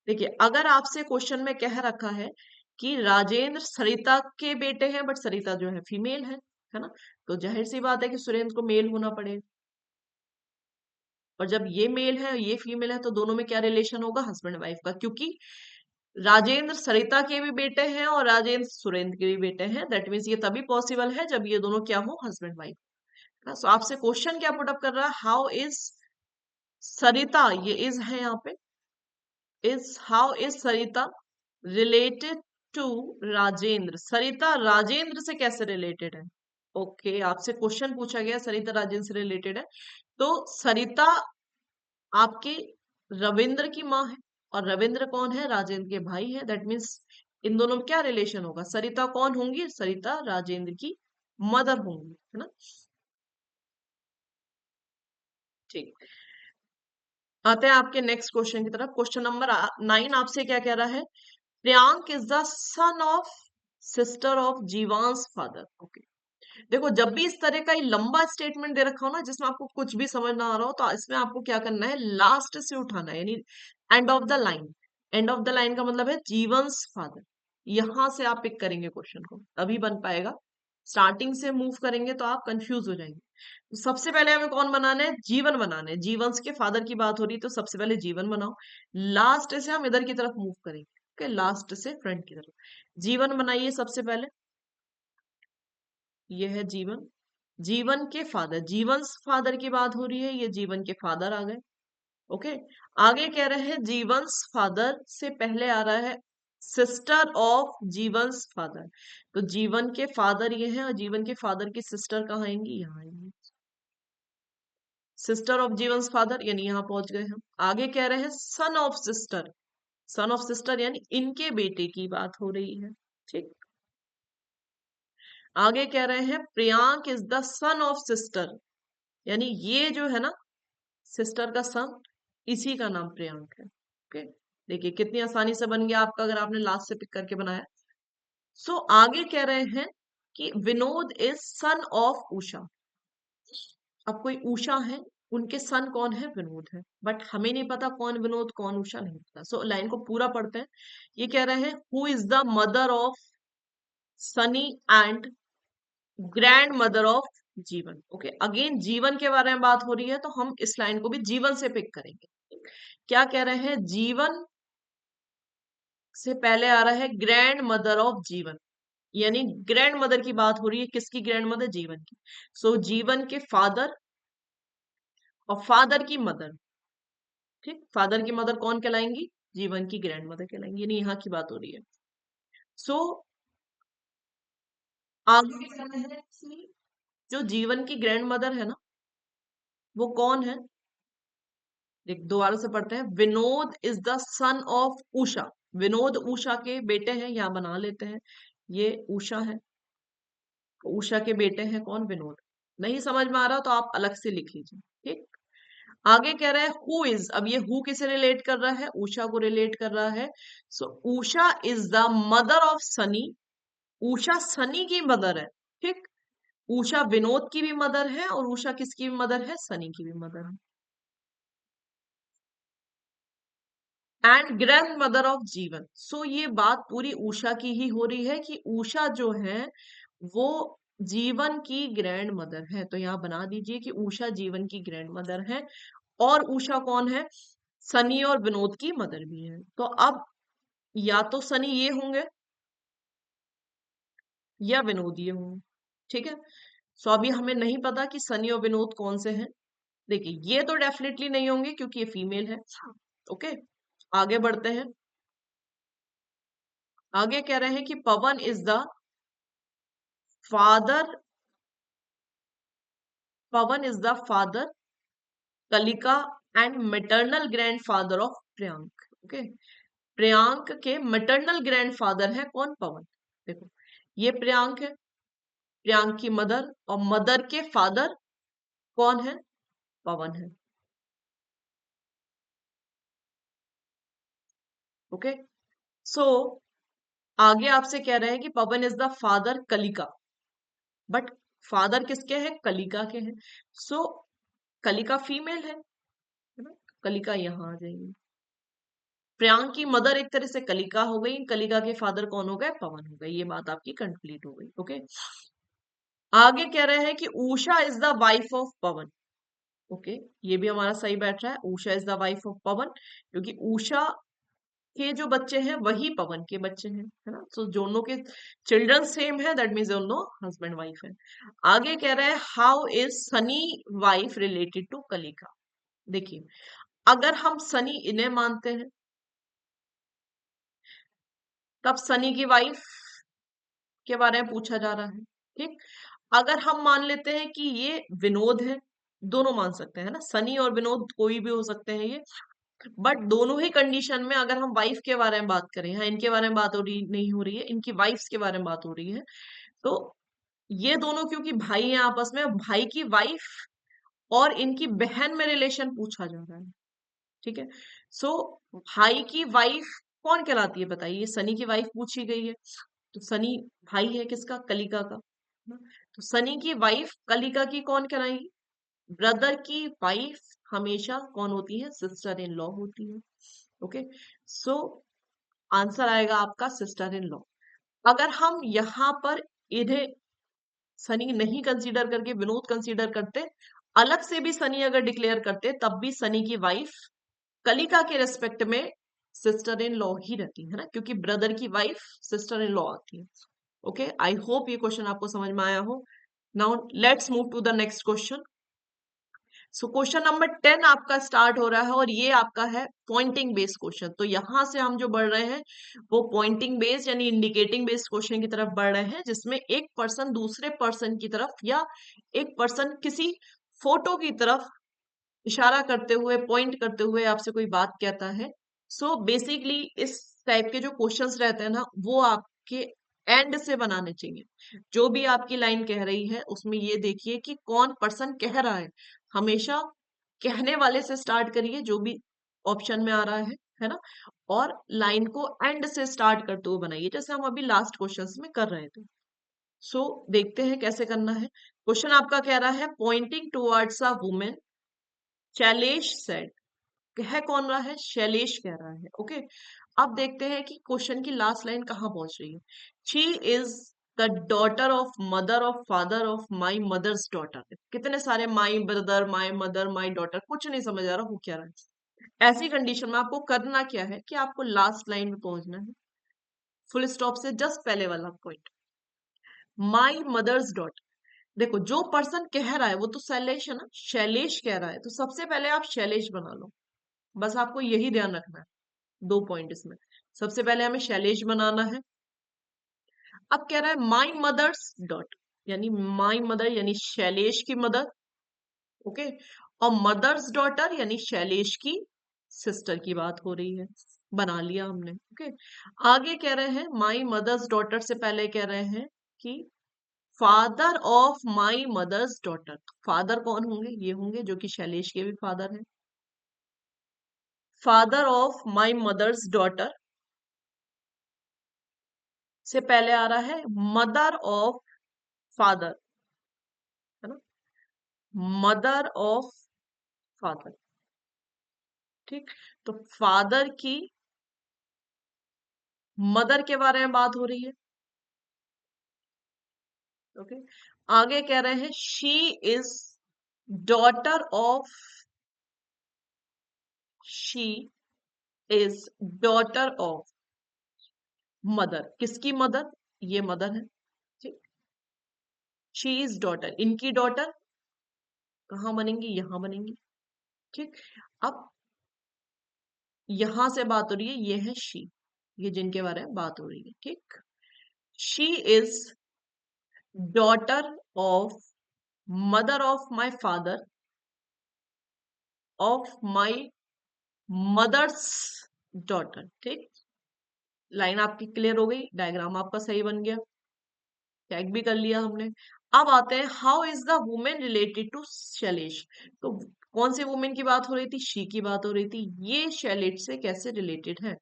देखिए अगर आपसे क्वेश्चन में कह रखा है कि राजेंद्र सरिता के बेटे हैं बट सरिता जो है फीमेल है ना, तो जाहिर सी बात है कि सुरेंद्र को मेल होना पड़ेगा। और जब ये मेल है ये फीमेल है तो दोनों में क्या रिलेशन होगा, हस्बैंड वाइफ का, क्योंकि राजेंद्र सरिता के भी बेटे हैं और राजेंद्र सुरेंद्र के भी बेटे हैं। दैट मीन्स ये तभी पॉसिबल है जब ये दोनों क्या हो, हस्बैंड वाइफ। सो आपसे क्वेश्चन क्या पुटअप कर रहा है, हाउ इज सरिता, ये इज है यहाँ पे, is how is Sarita related to Rajendra. Sarita Rajendra से कैसे रिलेटेड है, ओके, आपसे क्वेश्चन पूछा गया सरिता राजेंद्र से रिलेटेड है, तो सरिता आपके रविंद्र की माँ है और रविंद्र कौन है, राजेंद्र के भाई है। दैट मीन्स इन दोनों में क्या रिलेशन होगा, सरिता कौन होंगी, सरिता राजेंद्र की मदर होंगी, है ना। ठीक, आते हैं आपके नेक्स्ट क्वेश्चन की तरफ। क्वेश्चन नंबर 9 आपसे क्या कह रहा है, Priyank is the son of sister of जीवांश father. Okay, देखो जब भी इस तरह का ये लंबा स्टेटमेंट दे रखा हो ना जिसमें आपको कुछ भी समझ ना आ रहा हो, तो इसमें आपको क्या करना है, लास्ट से उठाना है, यानी end of the line. End of the line का मतलब है जीवंस फादर, यहां से आप पिक करेंगे क्वेश्चन को तभी बन पाएगा। स्टार्टिंग से मूव करेंगे तो आप कंफ्यूज हो जाएंगे। तो सबसे पहले हमें कौन बनाना है, जीवन बनाना है। जीवंस के फादर की बात हो रही है तो सबसे पहले जीवन बनाओ, लास्ट से हम इधर की तरफ मूव करेंगे। ओके, लास्ट से फ्रंट की तरफ जीवन बनाइए सबसे पहले। ये है जीवन, जीवन के फादर, जीवन फादर की बात हो रही है, ये जीवन के फादर आ गए। ओके, आगे कह रहे हैं जीवंस फादर से पहले आ रहा है सिस्टर ऑफ जीवंस फादर। तो जीवन के फादर ये हैं और जीवन के फादर की सिस्टर कहाँ आएंगी, यहाँ आएंगी, सिस्टर ऑफ जीवंस फादर, यानी यहाँ पहुंच गए हम। आगे कह रहे हैं son of sister, son of sister यानी इनके बेटे की बात हो रही है। ठीक, आगे कह रहे हैं Priyank is the son of sister, यानी ये जो है ना सिस्टर का सन, इसी का नाम प्रियांक है। ओके, देखिए कितनी आसानी से बन गया आपका अगर आपने लास्ट से पिक करके बनाया। सो आगे कह रहे हैं कि Vinod is son of Usha. अब कोई उषा है, उनके सन कौन है, विनोद है, बट हमें नहीं पता कौन विनोद कौन उषा, नहीं पता। सो लाइन को पूरा पढ़ते हैं। ये कह रहे हैं who is the mother of Sunny and grand mother of जीवन। ओके, अगेन जीवन के बारे में बात हो रही है तो हम इस लाइन को भी जीवन से पिक करेंगे। क्या कह रहे हैं, जीवन से पहले आ रहा है ग्रैंड मदर ऑफ जीवन, यानी ग्रैंड मदर की बात हो रही है, किसकी ग्रैंड मदर, जीवन की। सो जीवन के फादर और फादर की मदर, ठीक, फादर की मदर कौन कहलाएंगी, जीवन की ग्रैंड मदर कहलाएंगी, यानी यहाँ की बात हो रही है। सो आगे क्या है कि जो जीवन की ग्रैंड मदर है ना, वो कौन है, देख दोबारा से पढ़ते हैं। Vinod is the son of Usha, Vinod Usha के बेटे हैं, यहाँ बना लेते हैं, ये उषा है, उषा के बेटे हैं कौन, विनोद। नहीं समझ में आ रहा तो आप अलग से लिख लीजिए। ठीक, आगे कह रहा है हु इज, अब ये हु किसे रिलेट कर रहा है, उषा को रिलेट कर रहा है। So Usha is the mother of Sunny, Usha Sunny की मदर है। ठीक, उषा विनोद की भी मदर है और उषा किसकी भी मदर है, सनी की भी मदर है। एंड ग्रैंड मदर ऑफ जीवन। सो ये बात पूरी उषा की ही हो रही है कि उषा जो है वो जीवन की ग्रैंड मदर है। तो यहाँ बना दीजिए कि उषा जीवन की ग्रैंड मदर है। और उषा कौन है, सनी और विनोद की मदर भी है। तो अब या तो सनी ये होंगे या विनोद ये होंगे। ठीक है, सो अभी हमें नहीं पता कि सनी और विनोद कौन से हैं। देखिए ये तो डेफिनेटली नहीं होंगे क्योंकि ये फीमेल है। ओके, आगे बढ़ते हैं। आगे कह रहे हैं कि Pavan is the father, Pavan is the father Kalika and maternal grandfather of Priyank. Okay, Priyank के मैटरनल ग्रैंडफादर है कौन? पवन। देखो ये प्रियांक है, प्रियांक की मदर, और मदर के फादर कौन है? पवन है। ओके, सो आगे आपसे कह रहे हैं कि Pavan is the father Kalika, but father किसके हैं? कलिका के हैं। सो कलिका फीमेल है ना, कलिका यहाँ आ जाएगी। प्रियांक की मदर एक तरह से कलिका हो गई, कलिका के फादर कौन हो गए? पवन हो गए। ये बात आपकी कंप्लीट हो गई। ओके, आगे कह रहे हैं कि Usha is the wife of Pavan. Okay, ये भी हमारा सही बैठ रहा है, Usha is the wife of Pavan, क्योंकि उषा के जो बच्चे हैं वही पवन के बच्चे हैं, है ना। तो दोनों के चिल्ड्रन सेम है, दैट मीन्स दोनों हस्बैंड वाइफ है। आगे कह रहे हैं how is Sunny wife related to Kalika. देखिए अगर हम सनी इन्हें मानते हैं तब सनी की वाइफ के बारे में पूछा जा रहा है। ठीक, अगर हम मान लेते हैं कि ये विनोद है, दोनों मान सकते हैं ना, सनी और विनोद कोई भी हो सकते हैं ये, बट दोनों ही कंडीशन में अगर हम वाइफ के बारे में बात करें, यहाँ इनके बारे में बात हो रही नहीं हो रही है, इनकी वाइफ्स के बारे में बात हो रही है, तो ये दोनों क्योंकि भाई हैं आपस में, भाई की वाइफ और इनकी बहन में रिलेशन पूछा जा रहा है। ठीक है, सो भाई की वाइफ कौन कहलाती है बताइए? सनी की वाइफ पूछी गई है, तो सनी भाई है किसका? कलिका का ना? तो सनी की वाइफ कलिका की कौन कहलाएगी? ब्रदर की वाइफ हमेशा कौन होती है? सिस्टर इन लॉ होती है। ओके, सो आंसर आएगा आपका सिस्टर इन लॉ। अगर हम यहाँ पर इन्हें सनी नहीं कंसीडर करके विनोद कंसीडर करते, अलग से भी सनी अगर डिक्लेयर करते, तब भी सनी की वाइफ कलिका के रेस्पेक्ट में सिस्टर इन लॉ ही रहती है ना, क्योंकि ब्रदर की वाइफ सिस्टर इन लॉ आती है। ओके, आई होप ये क्वेश्चन आपको समझ में आया हो। Now let's move to the next question. So question number 10 आपका स्टार्ट हो रहा है और ये आपका है पॉइंटिंग बेस्ड क्वेश्चन। तो यहां से हम जो बढ़ रहे हैं वो पॉइंटिंग बेस्ड यानी इंडिकेटिंग बेस्ड क्वेश्चन की तरफ बढ़ रहे हैं, जिसमें एक पर्सन दूसरे पर्सन की तरफ या एक पर्सन किसी फोटो की तरफ इशारा करते हुए, पॉइंट करते हुए आपसे कोई बात कहता है। सो बेसिकली इस टाइप के जो क्वेश्चंस रहते हैं ना, वो आपके एंड से बनाने चाहिए। जो भी आपकी लाइन कह रही है उसमें ये देखिए कि कौन पर्सन कह रहा है, हमेशा कहने वाले से स्टार्ट करिए जो भी ऑप्शन में आ रहा है ना, और लाइन को एंड से स्टार्ट करते हुए बनाइए, जैसे हम अभी लास्ट क्वेश्चंस में कर रहे थे। सो देखते हैं कैसे करना है। क्वेश्चन आपका कह रहा है pointing towards a women Shailesh said. कह कौन रहा है? शैलेश कह रहा है। ओके, अब देखते हैं कि क्वेश्चन की लास्ट लाइन कहाँ पहुंच रही है। She is the daughter of mother of father of my mother's daughter. कितने सारे my brother, my mother, my daughter, कुछ नहीं समझ आ रहा हो क्या रहा है। ऐसी कंडीशन में आपको करना क्या है कि आपको लास्ट लाइन में पहुंचना है, फुल स्टॉप से जस्ट पहले वाला पॉइंट, माई मदर्स डॉटर। देखो जो पर्सन कह रहा है वो तो शैलेश है ना, शैलेश कह रहा है, तो सबसे पहले आप शैलेश बना लो। बस आपको यही ध्यान रखना है, दो पॉइंट इसमें। सबसे पहले हमें शैलेश बनाना है। अब कह रहा है माई मदर्स डॉटर, यानी माई मदर यानी शैलेश की मदर। ओके, और मदर्स डॉटर यानी शैलेश की सिस्टर की बात हो रही है। बना लिया हमने। ओके, आगे कह रहे हैं माई मदर्स डॉटर से पहले कह रहे हैं कि father of my mother's daughter. Father कौन होंगे? ये होंगे जो कि शैलेश के भी फादर हैं। Father of my mother's daughter से पहले आ रहा है मदर ऑफ फादर, है ना, मदर ऑफ फादर। ठीक, तो फादर की मदर के बारे में बात हो रही है। ओके, आगे कह रहे हैं she is daughter of she is daughter of mother. किसकी मदर? ये मदर है, ठीक। शी इज डॉटर, इनकी डॉटर कहां बनेंगी? यहां बनेंगी, ठीक। अब यहां से बात हो रही है, ये है शी, ये जिनके बारे में बात हो रही है, ठीक। She is daughter of mother of my father, of my mother's daughter, ठीक। लाइन आपकी क्लियर हो गई, डायग्राम आपका सही बन गया, चेक भी कर लिया हमने। अब आते हैं, how is the women related to Shailesh. तो कौन से वुमेन की बात हो रही थी? शी की बात हो रही थी। ये शैलेश से कैसे रिलेटेड है?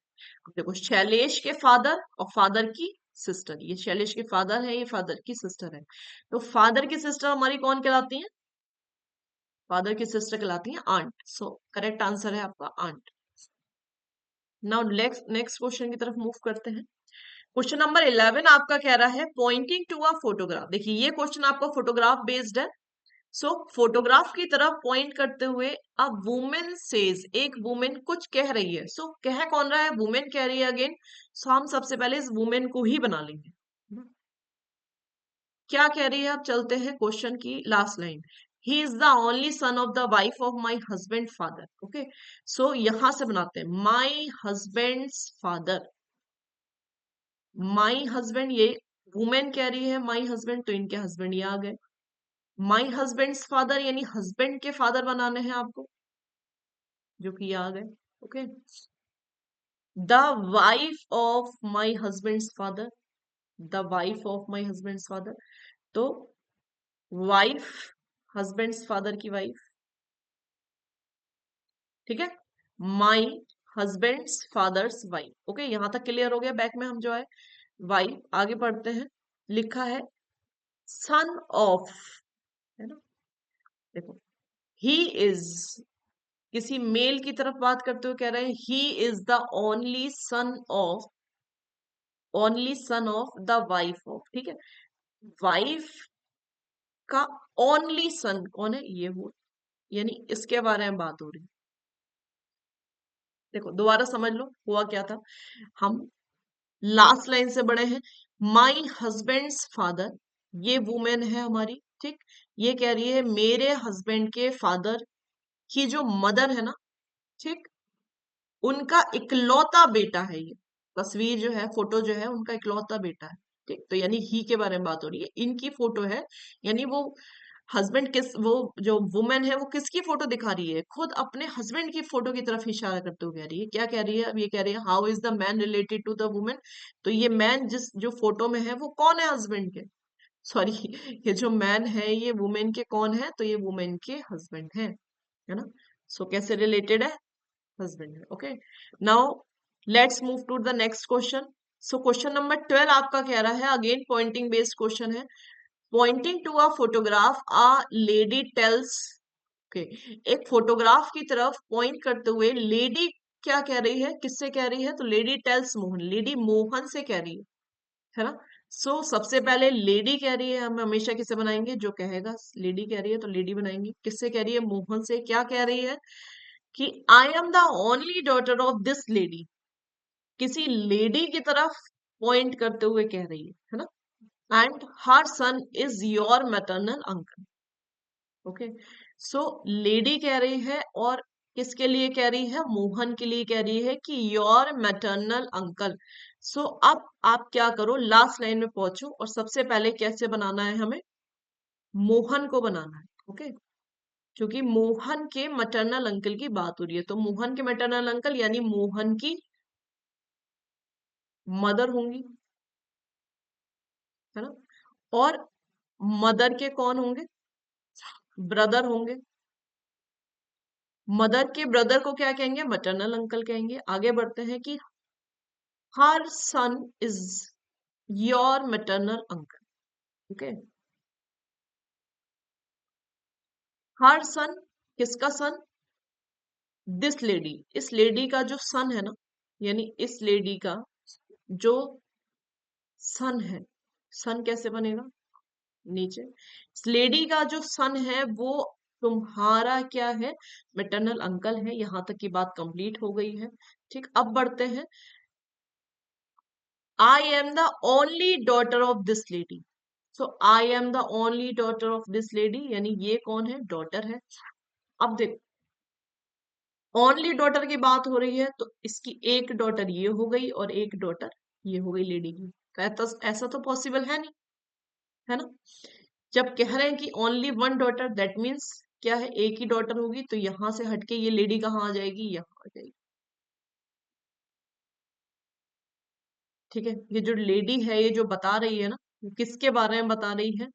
देखो, शैलेश के फादर और फादर की सिस्टर, ये शैलेश के फादर है, ये फादर की सिस्टर है। तो फादर की सिस्टर हमारी कौन कहलाती है? फादर की सिस्टर कहलाती है आंट। सो करेक्ट आंसर है आपका आंट। नाउ नेक्स्ट क्वेश्चन की तरफ मूव करते हैं। क्वेश्चन नंबर 11 आपका कह रहा है पॉइंटिंग टू अ फोटोग्राफ। देखिए, ये क्वेश्चन आपका फोटोग्राफ बेस्ड है। सो फोटोग्राफ की तरफ पॉइंट करते हुए अ वुमेन सेज, एक वुमेन कुछ कह रही है। सो कह कौन रहा है? वुमेन कह रही है अगेन। सो हम सबसे पहले इस वुमेन को ही बना लेंगे। क्या कह रही है? अब चलते हैं क्वेश्चन की last line. He is the only son of the wife of my husband father. Okay, so यहां से बनाते हैं my husband father. My husband, ये वुमेन कह रही है माई हस्बैंड, तो इनके हस्बैंड ये आ गए। माई हस्बैंड फादर यानी हस्बैंड के फादर बनाने हैं आपको, जो कि ये आ गए। Okay, the wife of my husband father, the wife of my husband father. तो वाइफ, हस्बैंड फादर की वाइफ, ठीक है। My husband father's wife. Okay, यहां तक क्लियर हो गया। बैक में हम जो है वाइफ, आगे पढ़ते हैं। लिखा है सन ऑफ, है ना। देखो, ही इज, किसी मेल की तरफ बात करते हुए कह रहे हैं ही is the only son of the wife of, ठीक है। वाइफ का ओनली सन कौन है? ये वो, यानी इसके बारे में बात हो रही है। देखो, दोबारा समझ लो हुआ क्या था। हम लास्ट लाइन से बड़े हैं। माई हस्बैंड्स फादर, ये वुमेन है हमारी, ठीक। ये कह रही है मेरे हस्बैंड के फादर की जो मदर है ना, ठीक, उनका इकलौता बेटा है ये। तस्वीर जो है, फोटो जो है, उनका इकलौता बेटा है, ठीक। तो यानी ही के बारे में बात हो रही है, इनकी फोटो है। यानी वो हस्बैंड किस, वो जो वुमेन है वो किसकी फोटो दिखा रही है? खुद अपने हस्बैंड की फोटो की तरफ इशारा करते हुए कह रही है। क्या कह रही है? अब ये कह रही है how is the man related to the women. तो ये मैन जिस जो फोटो में है वो कौन है? हस्बैंड के, सॉरी ये जो मैन है ये वुमेन के कौन है? तो ये वुमेन के हस्बैंड है ना। सो कैसे रिलेटेड है? हस्बैंड है। Okay, now let's move to the next question. So question number 12 आपका कह रहा है, अगेन पॉइंटिंग बेस्ड क्वेश्चन है। Pointing to a photograph a lady tells, okay, एक फोटोग्राफ की तरफ पॉइंट करते हुए लेडी क्या कह रही है? किससे कह रही है? तो lady tells Mohan, lady Mohan से कह रही है ना। सो सबसे पहले लेडी कह रही है, हम हमेशा किसे बनाएंगे? जो कहेगा लेडी कह रही है तो लेडी बनाएंगे। किससे कह रही है? मोहन से। क्या कह रही है? कि I am the only daughter of this lady, किसी लेडी की तरफ पॉइंट करते हुए कह रही है ना। And her son is your maternal uncle. Okay, so lady कह रही है और किसके लिए कह रही है? मोहन के लिए कह रही है कि योर मैटरनल अंकल। सो अब आप क्या करो, लास्ट लाइन में पहुंचो और सबसे पहले कैसे बनाना है हमें? मोहन को बनाना है। ओके, क्योंकि मोहन के मैटरनल अंकल की बात हो रही है, तो मोहन के मैटरनल अंकल यानी मोहन की मदर होंगी, है ना। और मदर के कौन होंगे? ब्रदर होंगे। मदर के ब्रदर को क्या कहेंगे? मैटरनल अंकल कहेंगे। आगे बढ़ते हैं कि her son is your maternal uncle. Okay, her son, किसका सन? दिस लेडी, इस लेडी का जो सन है ना, यानी इस लेडी का जो सन है। सन कैसे बनेगा? नीचे, इस लेडी का जो सन है वो तुम्हारा क्या है, मैटरनल अंकल है। यहां तक की बात कंप्लीट हो गई है। ठीक, अब बढ़ते हैं। आई am the only daughter of this lady. So I am the only daughter of this lady, यानी ये कौन है, डॉटर है। अब देखो, ओनली डॉटर की बात हो रही है तो इसकी एक डॉटर ये हो गई और एक डॉटर ये हो गई लेडी की। तो ऐसा तो पॉसिबल है नहीं, है ना। जब कह रहे हैं कि only one daughter, that means क्या है, एक ही डॉटर होगी। तो यहां से हटके ये लेडी कहाँ आ जाएगी, यहाँ आ जाएगी। ठीक है, ये जो लेडी है, ये जो बता रही है ना, ये किसके बारे में बता रही है,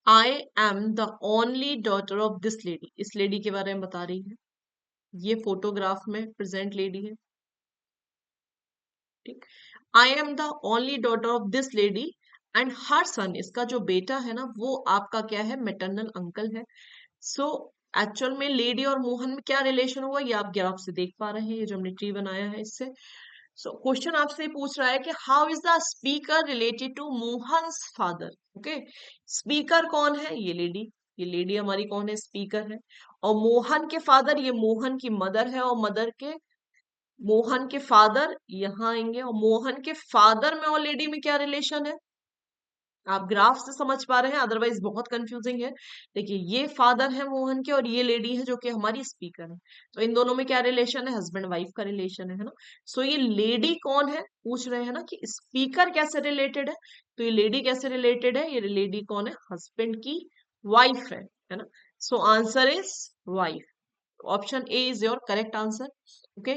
आई am the only daughter of this lady, इस लेडी के बारे में बता रही है। ये फोटोग्राफ में प्रेजेंट लेडी है। ठीक, I am the only daughter of this lady and her son, इसका जो बेटा है ना, वो आपका क्या है, मैटरनल अंकल है। सो एक्चुअल में लेडी और मोहन में क्या रिलेशन हुआ, ये आप ग्राफ से देख पा रहे हैं, ये जो हमने ट्री बनाया है इससे। सो क्वेश्चन आपसे पूछ रहा है कि how is the speaker related to Mohan's father. Okay, speaker कौन है, ये लेडी हमारी कौन है, स्पीकर है। और मोहन के फादर, ये मोहन की मदर है। और मदर के, मोहन के फादर यहाँ आएंगे। और मोहन के फादर में और लेडी में क्या रिलेशन है, आप ग्राफ से समझ पा रहे हैं, अदरवाइज बहुत कंफ्यूजिंग है। देखिए, ये फादर है मोहन के और ये लेडी है जो कि हमारी स्पीकर है। तो इन दोनों में क्या रिलेशन है, हस्बैंड वाइफ का रिलेशन है ना। सो ये लेडी कौन है, पूछ रहे हैं ना कि स्पीकर कैसे रिलेटेड है। तो ये लेडी कैसे रिलेटेड है, ये लेडी कौन है, हस्बैंड की वाइफ है ना। So answer is wife. Option A is your correct answer. Okay,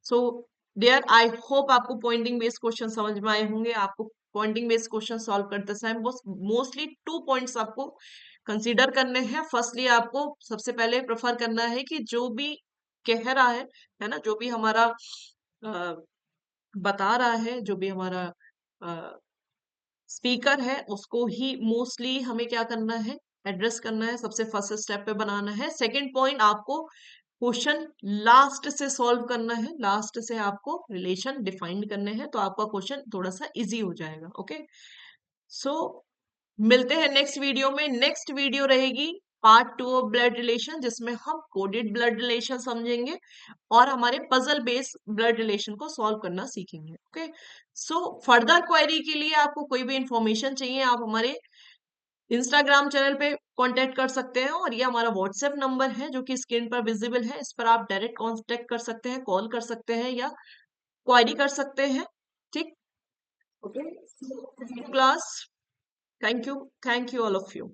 so there, I hope आपको पॉइंटिंग बेस्ड क्वेश्चन समझ में आए होंगे। आपको पॉइंटिंग बेस्ड क्वेश्चन सॉल्व करते समय बस मोस्टली 2 पॉइंट्स आपको कंसीडर करने हैं। फर्स्टली आपको सबसे पहले प्रेफर करना है कि जो भी कह रहा है ना, जो भी हमारा बता रहा है, जो भी हमारा स्पीकर है, उसको ही मोस्टली हमें क्या करना है, एड्रेस करना है, सबसे फर्स्ट स्टेप पे बनाना है। सेकंड पॉइंट, आपको क्वेश्चन लास्ट से सॉल्व करना है, लास्ट से आपको रिलेशन डिफाइन करने हैं, तो आपका क्वेश्चन थोड़ा सा इजी हो जाएगा। ओके, सो मिलते हैं नेक्स्ट वीडियो में। नेक्स्ट वीडियो रहेगी पार्ट 2 ऑफ ब्लड रिलेशन, जिसमें हम कोडेड ब्लड रिलेशन समझेंगे और हमारे पजल बेस्ड ब्लड रिलेशन को सॉल्व करना सीखेंगे। ओके, सो फर्दर क्वेरी के लिए आपको कोई भी इंफॉर्मेशन चाहिए, आप हमारे इंस्टाग्राम चैनल पे कांटेक्ट कर सकते हैं। और ये हमारा व्हाट्सएप नंबर है जो कि स्क्रीन पर विजिबल है, इस पर आप डायरेक्ट कांटेक्ट कर सकते हैं, कॉल कर सकते हैं या क्वेरी कर सकते हैं। ठीक, okay, class, thank you all of you.